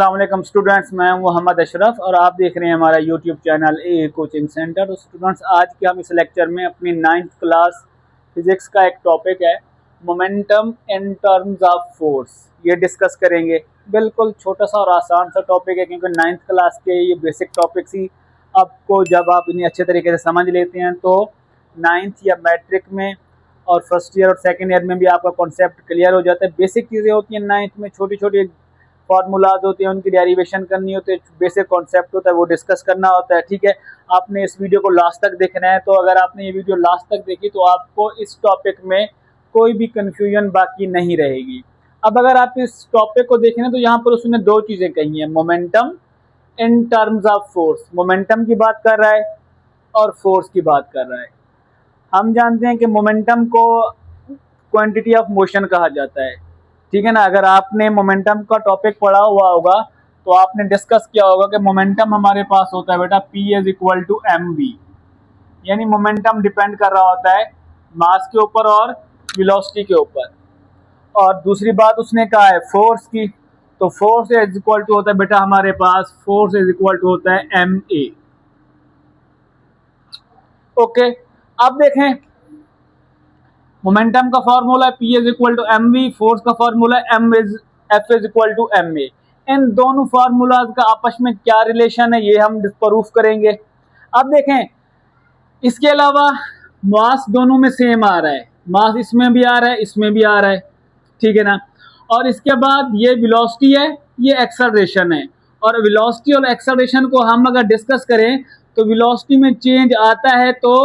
अस्सलाम वालेकुम स्टूडेंट्स, मैं हूं मोहम्मद अशरफ और आप देख रहे हैं हमारा यूट्यूब चैनल ए कोचिंग सेंटर। तो स्टूडेंट्स, आज के हम इस लेक्चर में अपनी 9th क्लास फिज़िक्स का एक टॉपिक है momentum in terms of force, ये डिस्कस करेंगे। बिल्कुल छोटा सा और आसान सा टॉपिक है, क्योंकि 9th क्लास के ये बेसिक टॉपिक्स ही आपको जब आप इन्हें अच्छे तरीके से समझ लेते हैं तो 9th या मैट्रिक में और फर्स्ट ईयर और सेकेंड ईयर में भी आपका कॉन्सेप्ट क्लियर हो जाता है। बेसिक चीज़ें होती हैं 9th में, छोटी छोटी फार्मूलाज होती हैं, उनकी डेरिवेशन करनी होती है, बेसिक कॉन्सेप्ट होता है वो डिस्कस करना होता है। ठीक है, आपने इस वीडियो को लास्ट तक देखना है। तो अगर आपने ये वीडियो लास्ट तक देखी तो आपको इस टॉपिक में कोई भी कन्फ्यूजन बाकी नहीं रहेगी। अब अगर आप इस टॉपिक को देखें तो यहाँ पर उसने दो चीज़ें कही हैं, momentum in terms of force, momentum की बात कर रहा है और फोर्स की बात कर रहा है। हम जानते हैं कि मोमेंटम को क्वांटिटी ऑफ मोशन कहा जाता है, ठीक है ना। अगर आपने मोमेंटम का टॉपिक पढ़ा हुआ होगा तो आपने डिस्कस किया होगा कि मोमेंटम हमारे पास होता है बेटा P is equal to mv, यानी मोमेंटम डिपेंड कर रहा होता है मास के ऊपर और वेलोसिटी के ऊपर। और दूसरी बात उसने कहा है फोर्स की, तो फोर्स इज इक्वल टू होता है बेटा हमारे पास, फोर्स इज इक्वल टू होता है ma। ओके, अब देखें मोमेंटम का फार्मूला है P is equal to mv, force का फार्मूला है F is equal to ma। इन दोनों फार्मूलाज का आपस में क्या रिलेशन है ये हम प्रूफ करेंगे। अब देखें, इसके अलावा मास दोनों में सेम आ रहा है, मास इसमें भी आ रहा है इसमें भी आ रहा है, ठीक है ना। और इसके बाद ये वेलोसिटी है, ये एक्सेलरेशन है। और वेलोसिटी और एक्सेलरेशन को हम अगर डिस्कस करें तो वेलोसिटी में चेंज आता है तो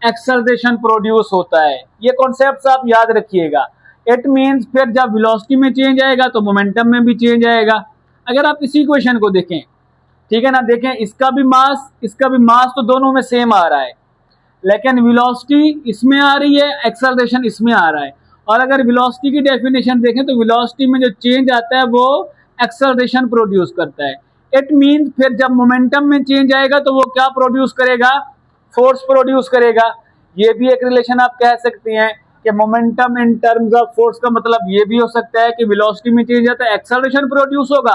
एक्सेलरेशन प्रोड्यूस होता है। ये कॉन्सेप्ट्स आप याद रखिएगा। इट मींस फिर जब वेलोसिटी में चेंज आएगा तो मोमेंटम में भी चेंज आएगा। अगर आप इस इक्वेशन को देखें, ठीक है ना, देखें इसका भी मास तो दोनों में सेम आ रहा है, लेकिन वेलोसिटी इसमें आ रही है, एक्सेलरेशन इसमें आ रहा है। और अगर वेलोसिटी की डेफिनेशन देखें तो वेलोसिटी में जो चेंज आता है वो एक्सेलरेशन प्रोड्यूस करता है। इट मींस फिर जब मोमेंटम में चेंज आएगा तो वो क्या प्रोड्यूस करेगा, फोर्स प्रोड्यूस करेगा। ये भी एक रिलेशन आप कह सकते हैं कि momentum in terms of force का मतलब ये भी हो सकता है कि वेलोसिटी में चेंज आता है एक्सेलरेशन प्रोड्यूस होगा,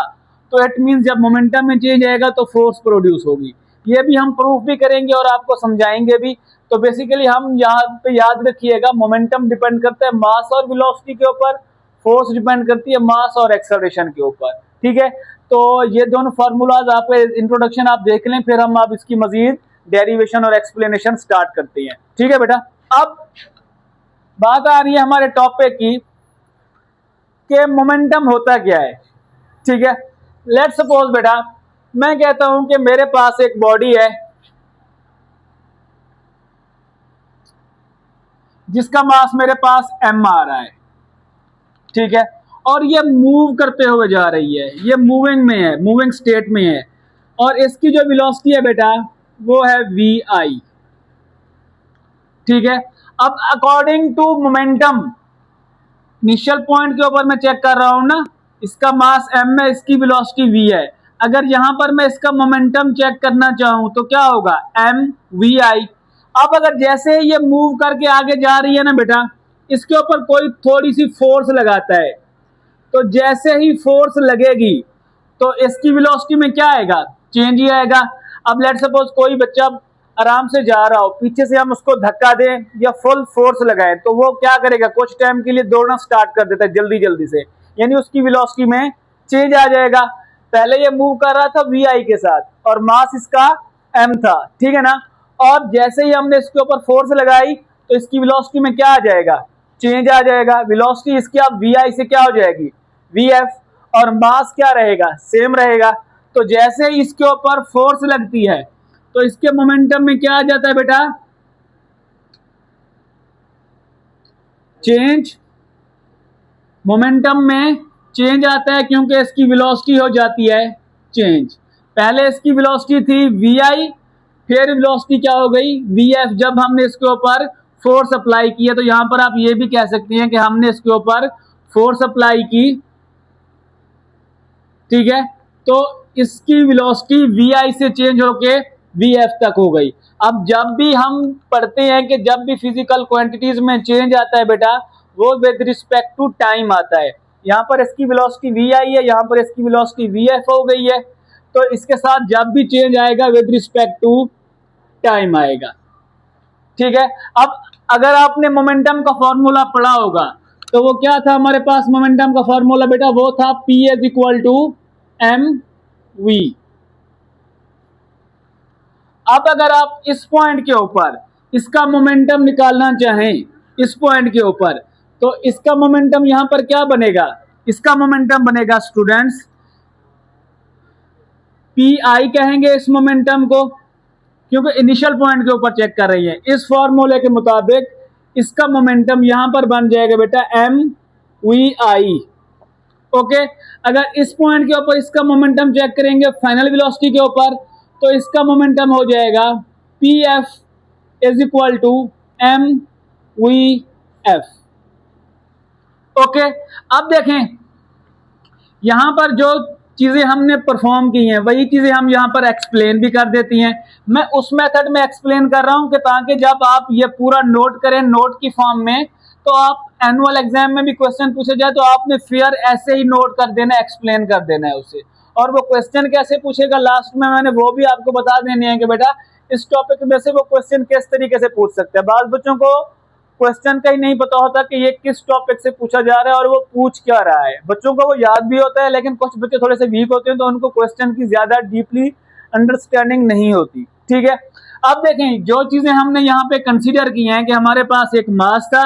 तो इट मींस जब मोमेंटम में चेंज आएगा तो फोर्स प्रोड्यूस होगी। ये भी हम प्रूफ भी करेंगे और आपको समझाएंगे भी। तो बेसिकली हम यहाँ पे याद रखिएगा, मोमेंटम डिपेंड करता है मास और वेलोसिटी के ऊपर, फोर्स डिपेंड करती है मास और एक्सेलरेशन के ऊपर, ठीक है। तो ये दोनों फार्मूलाज आप इंट्रोडक्शन आप देख लें, फिर हम आप इसकी मजीद डेरिवेशन और एक्सप्लेनेशन स्टार्ट करते हैं, ठीक है बेटा। अब बात आ रही है हमारे टॉपिक की कि मोमेंटम होता क्या है, ठीक है। लेट्स सपोज बेटा मैं कहता हूं कि मेरे पास एक बॉडी है जिसका मास मेरे पास m आ रहा है, ठीक है, और ये मूव करते हुए जा रही है, ये मूविंग में है, मूविंग स्टेट में है, और इसकी जो वेलोसिटी है बेटा वो है vi, ठीक है। अब according to momentum, initial point के ऊपर मैं चेक कर रहा हूं ना, इसका मास m है, इसकी वेलोसिटी v है। अगर यहां पर मैं इसका मोमेंटम चेक करना चाहूं तो क्या होगा, mvi। अब अगर जैसे ये मूव करके आगे जा रही है ना बेटा, इसके ऊपर कोई थोड़ी सी फोर्स लगाता है, तो जैसे ही फोर्स लगेगी तो इसकी वेलोसिटी में क्या आएगा, चेंज ही आएगा। अब लेट्स सपोज कोई बच्चा आराम से जा रहा हो, पीछे से हम उसको धक्का दें या फुल फोर्स लगाएं तो वो क्या करेगा, कुछ टाइम के लिए दौड़ना स्टार्ट कर देता है जल्दी जल्दी से, यानी उसकी वेलोसिटी में चेंज आ जाएगा। पहले ये मूव कर रहा था vi के साथ और मास इसका m था, ठीक है ना। और जैसे ही हमने इसके ऊपर फोर्स लगाई तो इसकी वेलोसिटी में क्या आ जाएगा, चेंज आ जाएगा। वेलोसिटी इसकी अब vi से क्या हो जाएगी, vf, और मास क्या रहेगा, सेम रहेगा। तो जैसे ही इसके ऊपर फोर्स लगती है तो इसके मोमेंटम में क्या आ जाता है बेटा, चेंज, मोमेंटम में चेंज आता है क्योंकि इसकी वेलोसिटी हो जाती है चेंज। पहले इसकी वेलोसिटी थी vi, फिर वेलोसिटी क्या हो गई vf, जब हमने इसके ऊपर फोर्स अप्लाई किया। तो यहां पर आप ये भी कह सकते हैं कि हमने इसके ऊपर फोर्स अप्लाई की, ठीक है, तो इसकी वेलोसिटी vi से चेंज होके vf तक हो गई। अब जब भी हम पढ़ते हैं कि जब भी फिजिकल क्वांटिटीज में चेंज आता है बेटा वो विद रिस्पेक्ट टू टाइम आता है, यहाँ पर इसकी वेलोसिटी वी आई है, यहाँ पर इसकी वेलोसिटी वी एफ हो गई है। तो इसके साथ जब भी चेंज आएगा विद रिस्पेक्ट टू टाइम आएगा। ठीक है, अब अगर आपने मोमेंटम का फॉर्मूला पढ़ा होगा तो वो क्या था हमारे पास मोमेंटम का फॉर्मूला बेटा, वो था P is equal to M V. अब अगर आप इस पॉइंट के ऊपर इसका मोमेंटम निकालना चाहें, इस पॉइंट के ऊपर, तो इसका मोमेंटम यहां पर क्या बनेगा, इसका मोमेंटम बनेगा स्टूडेंट्स पी आई कहेंगे इस मोमेंटम को, क्योंकि इनिशियल पॉइंट के ऊपर चेक कर रही है। इस फॉर्मूले के मुताबिक इसका मोमेंटम यहां पर बन जाएगा बेटा एम वी आई। ओके, अगर इस पॉइंट के ऊपर इसका मोमेंटम चेक करेंगे फाइनल वेलोसिटी के ऊपर, तो इसका मोमेंटम हो जाएगा P F is equal to M V F. Okay, अब देखें यहां पर जो चीजें हमने परफॉर्म की हैं वही चीजें हम यहां पर एक्सप्लेन भी कर देती हैं। मैं उस मेथड में एक्सप्लेन कर रहा हूं कि ताकि जब आप ये पूरा नोट करें नोट की फॉर्म में, तो आप एनुअल एग्जाम में भी क्वेश्चन पूछे जाए तो आपने फिर ऐसे ही नोट कर देना, एक्सप्लेन कर देना है उसे। और वो क्वेश्चन कैसे पूछेगा लास्ट में मैंने वो भी आपको बता देने हैं कि बेटा इस टॉपिक में से वो क्वेश्चन किस तरीके से पूछ सकते हैं। बाल बच्चों को क्वेश्चन का ही नहीं पता होता कि ये किस टॉपिक से पूछा जा रहा है और वो पूछ क्या रहा है। बच्चों को वो याद भी होता है, लेकिन कुछ बच्चे थोड़े से वीक होते हैं तो उनको क्वेश्चन की ज्यादा डीपली अंडरस्टैंडिंग नहीं होती। ठीक है, अब देखें जो चीजें हमने यहाँ पे कंसीडर की हैं कि हमारे पास एक मास था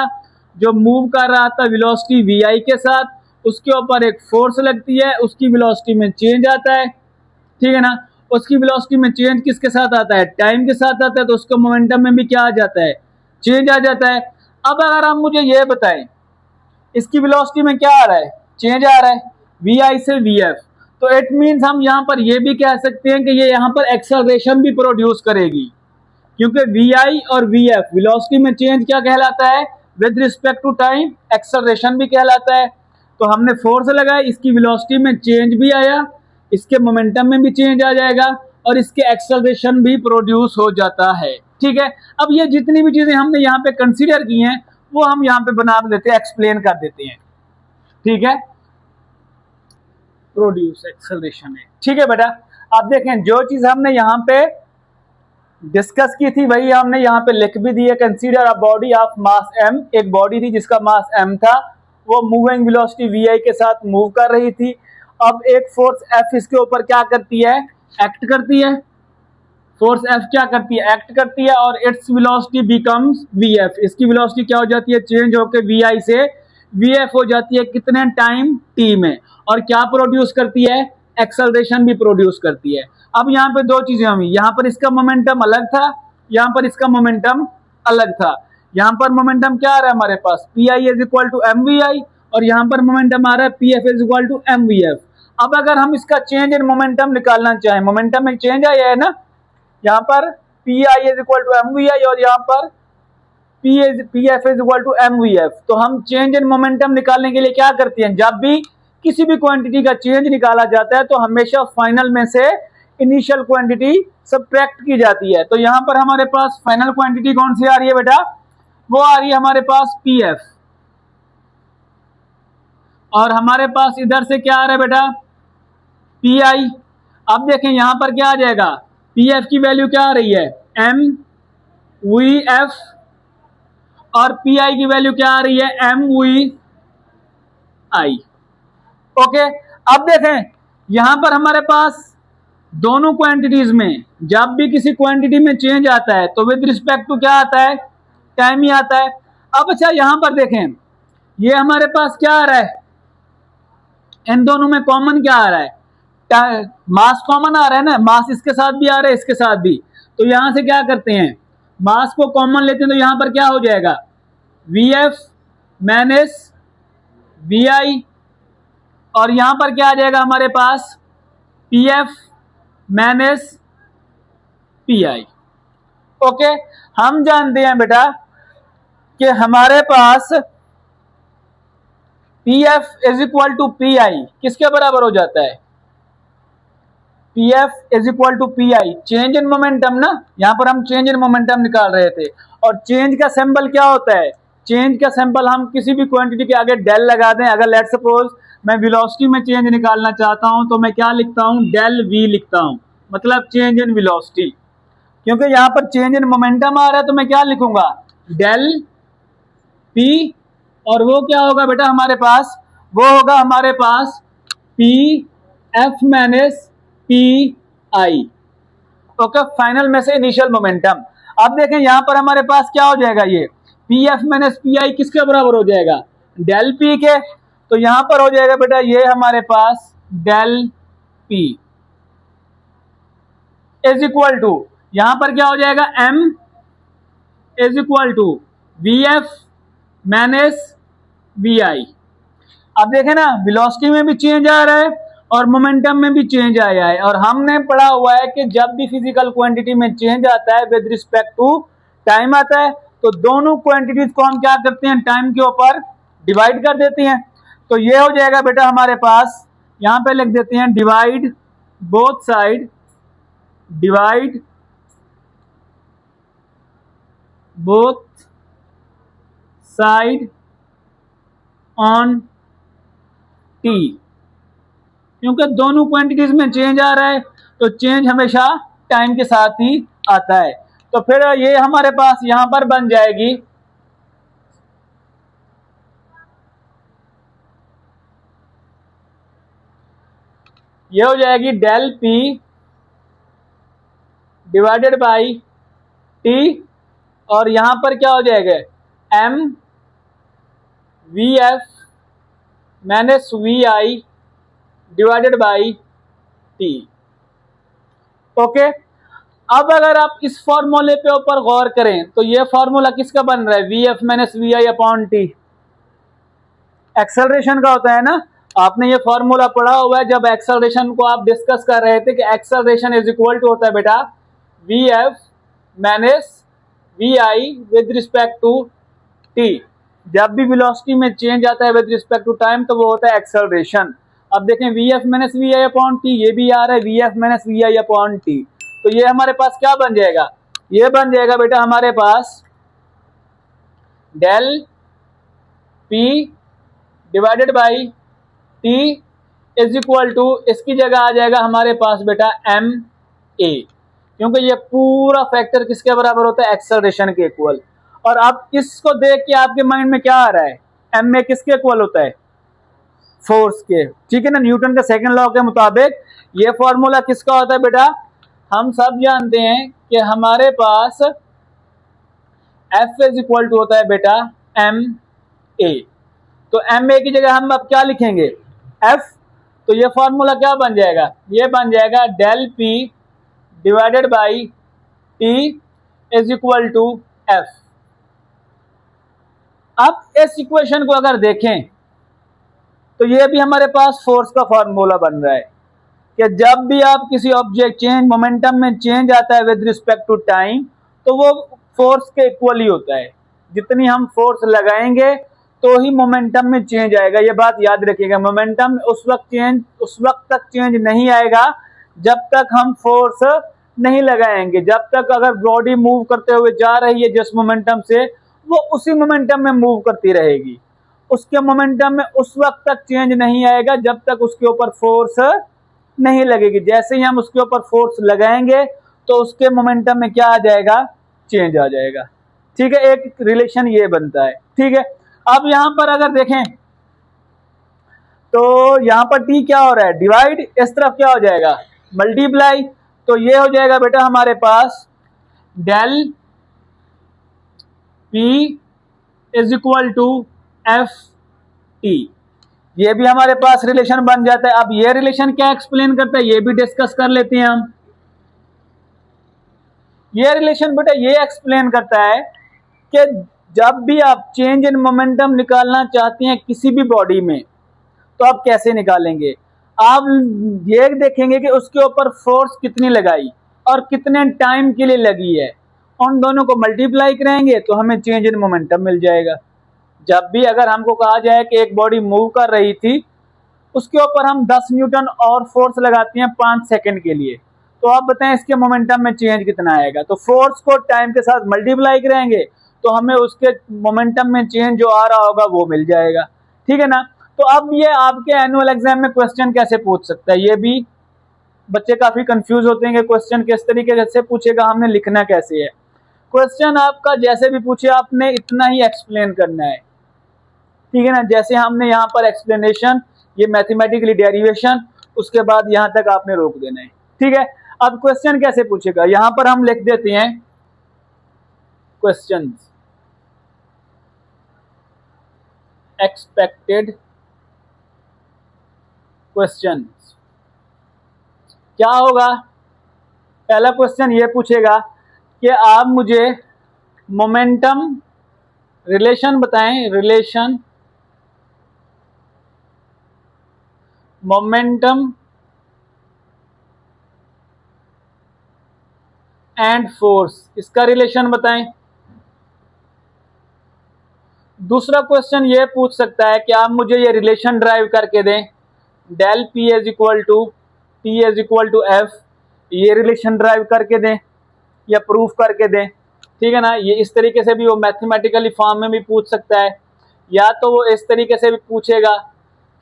जो मूव कर रहा था वेलोसिटी वी आई के साथ, उसके ऊपर एक फोर्स लगती है, उसकी वेलोसिटी में चेंज आता है। ठीक है ना, उसकी वेलोसिटी में चेंज किसके साथ आता है, टाइम के साथ आता है, तो उसका मोमेंटम में भी क्या आ जाता है, चेंज आ जाता है। अब अगर आप मुझे ये बताएं इसकी वेलोसिटी में क्या आ रहा है, चेंज आ रहा है वी आई से वी एफ, तो इट मीन्स हम यहाँ पर ये भी कह सकते हैं कि ये यहाँ पर एक्सेलरेशन भी प्रोड्यूस करेगी, क्योंकि वी आई और वी एफ वेलोसिटी में चेंज क्या कहलाता है, with respect to time acceleration भी कहलाता है। तो हमने फोर्स लगाया, इसकी वेलोसिटी में चेंज भी आया, इसके मोमेंटम में भी चेंज आ जाएगा और इसके एक्सेलरेशन भी प्रोड्यूस हो जाता है। ठीक है, अब ये जितनी भी चीजें हमने यहाँ पे कंसीडर की हैं वो हम यहाँ पे बना देते हैं, एक्सप्लेन कर देते हैं। ठीक है, प्रोड्यूस एक्सेलरेशन है। ठीक है बेटा, आप देखें जो चीज हमने यहाँ पे डिस्कस की थी वही हमने यहाँ पे लिख भी दी है। Consider a body of mass m, एक बॉडी थी जिसका मास m था, वो मूविंग वेलोसिटी वी आई के साथ मूव कर रही थी। अब एक फोर्स F इसके ऊपर क्या करती है, एक्ट करती है। फोर्स F क्या करती है, एक्ट करती है, और इट्स वेलोसिटी बिकम्स Vf। इसकी वेलोसिटी क्या हो जाती है, चेंज होकर Vi से Vf हो जाती है कितने टाइम t में, और क्या प्रोड्यूस करती है, एक्सेलरेशन भी प्रोड्यूस करती है। अब यहाँ पे दो चीजें हुई, यहाँ पर इसका मोमेंटम अलग था, यहाँ पर इसका मोमेंटम अलग था। यहाँ पर मोमेंटम क्या आ रहा है हमारे पास, Pi is equal to M V I, और यहाँ पर मोमेंटम आ रहा है Pf is equal to M V F. अब अगर हम इसका चेंज इन मोमेंटम निकालना चाहें, मोमेंटम में चेंज आया है ना, यहाँ पर Pi is equal to M V I और यहाँ पर Pf is equal to M V F. तो हम चेंज इन मोमेंटम निकालने के लिए क्या करते हैं, जब भी किसी भी क्वांटिटी का चेंज निकाला जाता है तो हमेशा फाइनल में से इनिशियल क्वांटिटी सबट्रैक्ट की जाती है। तो यहाँ पर हमारे पास फाइनल क्वांटिटी कौन सी आ रही है बेटा, वो आ रही है हमारे पास Pf, और हमारे पास इधर से क्या आ रहा है बेटा, Pi। अब देखें यहाँ पर क्या आ जाएगा, Pf की वैल्यू क्या आ रही है, एम वी एफ, और Pi की वैल्यू क्या आ रही है, एम वी आई। ओके, अब देखें यहां पर हमारे पास दोनों क्वांटिटीज में जब भी किसी क्वांटिटी में चेंज आता है तो विद रिस्पेक्ट टू क्या आता है, टाइम ही आता है। अब अच्छा यहां पर देखें ये हमारे पास क्या आ रहा है, इन दोनों में कॉमन क्या आ रहा है, मास कॉमन आ रहा है ना, मास इसके साथ भी आ रहा है इसके साथ भी। तो यहां से क्या करते हैं, मास को कॉमन लेते हैं, तो यहां पर क्या हो जाएगा, V F minus V I, और यहां पर क्या आ जाएगा हमारे पास, P F minus P I. Okay, हम जानते हैं बेटा कि हमारे पास P F is equal to P I किसके बराबर हो जाता है, P F is equal to P I, change in momentum ना, यहां पर हम चेंज इन मोमेंटम निकाल रहे थे। और चेंज का सिंबल क्या होता है, चेंज का सिंबल हम किसी भी क्वांटिटी के आगे डेल लगा दें, अगर लेट सपोज मैं वेलोसिटी में चेंज निकालना चाहता हूं तो मैं क्या लिखता हूं, डेल वी लिखता हूं, मतलब चेंज इन वेलोसिटी। क्योंकि यहां पर चेंज इन मोमेंटम आ रहा है तो मैं क्या लिखूंगा, डेल पी, और वो क्या होगा बेटा हमारे पास, वो होगा हमारे पास P F minus P I. Okay, final में से इनिशियल मोमेंटम। अब देखें यहां पर हमारे पास क्या हो जाएगा, ये P F minus P I किसके बराबर हो जाएगा, डेल पी के। तो यहां पर हो जाएगा बेटा ये हमारे पास del P is equal to, यहां पर क्या हो जाएगा, M is equal to V F minus V I. अब देखें ना, वेलोसिटी में भी चेंज आ रहा है और मोमेंटम में भी चेंज आया है, और हमने पढ़ा हुआ है कि जब भी फिजिकल क्वांटिटी में चेंज आता है विद रिस्पेक्ट टू टाइम आता है तो दोनों क्वांटिटीज को हम क्या करते हैं, टाइम के ऊपर डिवाइड कर देते हैं। तो ये हो जाएगा बेटा हमारे पास, यहां पे लिख देते हैं divide both side, divide both side on T. क्योंकि दोनों क्वांटिटीज में चेंज आ रहा है तो चेंज हमेशा टाइम के साथ ही आता है। तो फिर ये हमारे पास यहां पर बन जाएगी, ये हो जाएगी del P divided by T, और यहां पर क्या हो जाएगा, M V F minus V I divided by T. Okay, अब अगर आप इस फॉर्मूले पे ऊपर गौर करें तो ये फॉर्मूला किसका बन रहा है, V F minus V I upon T, acceleration का होता है ना। आपने ये फॉर्मूला पढ़ा हुआ है जब एक्सेलरेशन को आप डिस्कस कर रहे थे कि एक्सेलरेशन इज इक्वल टू होता है बेटा V F minus V I with respect to T. जब भी वेलोसिटी में चेंज आता है विद रिस्पेक्ट टू टाइम तो वो होता है एक्सेलरेशन। अब देखें V F minus V I upon T, ये भी आ रहा है V F minus V I upon T. तो ये हमारे पास क्या बन जाएगा, ये बन जाएगा बेटा हमारे पास del P divided by T is equal to, इसकी जगह आ जाएगा हमारे पास बेटा एम ए, क्योंकि ये पूरा फैक्टर किसके बराबर होता है, एक्सेलरेशन के इक्वल। और अब इसको देख के आपके माइंड में क्या आ रहा है, एम ए किसके इक्वल होता है, फोर्स के, ठीक है ना। न्यूटन के सेकंड लॉ के मुताबिक ये फॉर्मूला किसका होता है बेटा, हम सब जानते हैं कि हमारे पास एफ इज इक्वल टू होता है बेटा एम ए। तो एम ए की जगह हम अब क्या लिखेंगे, एफ। तो ये फॉर्मूला क्या बन जाएगा, ये बन जाएगा del P divided by T is equal to F. अब इस इक्वेशन को अगर देखें तो ये भी हमारे पास फोर्स का फॉर्मूला बन रहा है कि जब भी आप किसी ऑब्जेक्ट चेंज मोमेंटम में चेंज आता है विद रिस्पेक्ट टू टाइम तो वो फोर्स के इक्वल ही होता है। जितनी हम फोर्स लगाएंगे तो ही मोमेंटम में चेंज आएगा, ये बात याद रखिएगा। मोमेंटम उस वक्त तक चेंज नहीं आएगा जब तक हम फोर्स नहीं लगाएंगे। जब तक अगर बॉडी मूव करते हुए जा रही है जिस मोमेंटम से, वो उसी मोमेंटम में मूव करती रहेगी। उसके मोमेंटम में उस वक्त तक चेंज नहीं आएगा जब तक उसके ऊपर फोर्स नहीं लगेगी। जैसे ही हम उसके ऊपर फोर्स लगाएंगे तो उसके मोमेंटम में क्या आ जाएगा, चेंज आ जाएगा। ठीक है, एक रिलेशन ये बनता है। ठीक है, अब यहां पर अगर देखें तो यहां पर टी क्या हो रहा है, डिवाइड, इस तरफ क्या हो जाएगा, मल्टीप्लाई। तो ये हो जाएगा बेटा हमारे पास del P is equal to F T. ये भी हमारे पास रिलेशन बन जाता है। अब ये रिलेशन क्या एक्सप्लेन करता है ये भी डिस्कस कर लेते हैं हम। ये रिलेशन बेटा ये एक्सप्लेन करता है कि जब भी आप चेंज इन मोमेंटम निकालना चाहते हैं किसी भी बॉडी में तो आप कैसे निकालेंगे, आप ये देखेंगे कि उसके ऊपर फोर्स कितनी लगाई और कितने टाइम के लिए लगी है, उन दोनों को मल्टीप्लाई करेंगे तो हमें चेंज इन मोमेंटम मिल जाएगा। जब भी अगर हमको कहा जाए कि एक बॉडी मूव कर रही थी उसके ऊपर हम 10 न्यूटन और फोर्स लगाते हैं 5 सेकंड के लिए, तो आप बताएं इसके मोमेंटम में चेंज कितना आएगा। तो फोर्स को टाइम के साथ मल्टीप्लाई करेंगे तो हमें उसके मोमेंटम में चेंज जो आ रहा होगा वो मिल जाएगा। ठीक है ना। तो अब ये आपके एनुअल एग्जाम में क्वेश्चन कैसे पूछ सकता है, ये भी बच्चे काफी कंफ्यूज होते हैं कि क्वेश्चन किस तरीके से पूछेगा, हमने लिखना कैसे है। क्वेश्चन आपका जैसे भी पूछे आपने इतना ही एक्सप्लेन करना है, ठीक है ना। जैसे हमने यहाँ पर एक्सप्लेनेशन, ये मैथमेटिकली डेरिवेशन, उसके बाद यहाँ तक आपने रोक देना है, ठीक है। अब क्वेश्चन कैसे पूछेगा, यहाँ पर हम लिख देते हैं क्वेश्चंस, एक्सपेक्टेड क्वेश्चंस। क्या होगा, पहला क्वेश्चन ये पूछेगा कि आप मुझे मोमेंटम रिलेशन बताएं, रिलेशन मोमेंटम एंड फोर्स, इसका रिलेशन बताएं। दूसरा क्वेश्चन ये पूछ सकता है कि आप मुझे ये रिलेशन ड्राइव करके दें, del P is equal to T is equal to F, ये रिलेशन ड्राइव करके दें या प्रूफ करके दें, ठीक है ना। ये इस तरीके से भी वो मैथमेटिकली फॉर्म में भी पूछ सकता है, या तो वो इस तरीके से भी पूछेगा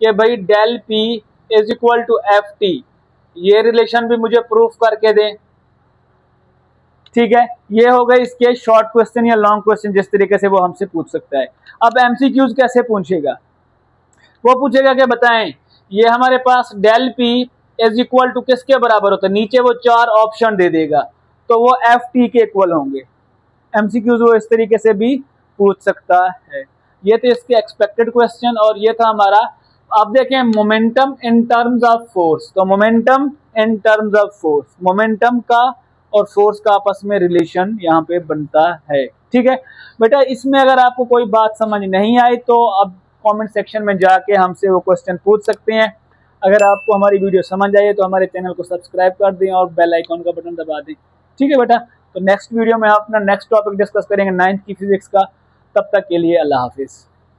कि भाई del P is equal to F T, ये रिलेशन भी मुझे प्रूफ करके दें, ठीक है। ये हो गए इसके शॉर्ट क्वेश्चन या लॉन्ग क्वेश्चन, जिस तरीके से वो हमसे पूछ सकता है। अब एमसीक्यूज कैसे पूछेगा, वो पूछेगा कि बताएं ये हमारे पास del P is equal to किसके बराबर होता है, नीचे वो 4 ऑप्शन दे देगा, तो वो एफ टी के इक्वल होंगे। एमसीक्यूज वो इस तरीके से भी पूछ सकता है। ये थे इसके एक्सपेक्टेड क्वेश्चन, और ये था हमारा, आप देखें momentum in terms of force, तो momentum in terms of force, momentum का और फोर्स का आपस में रिलेशन यहाँ पे बनता है, ठीक है बेटा। इसमें अगर आपको कोई बात समझ नहीं आई तो अब कमेंट सेक्शन में जाके हमसे वो क्वेश्चन पूछ सकते हैं। अगर आपको हमारी वीडियो समझ आई तो हमारे चैनल को सब्सक्राइब कर दें और बेल आइकॉन का बटन दबा दें, ठीक है बेटा। तो नेक्स्ट वीडियो में अपना नेक्स्ट टॉपिक डिस्कस करेंगे 9th की फिजिक्स का। तब तक के लिए अल्लाह हाफिज़।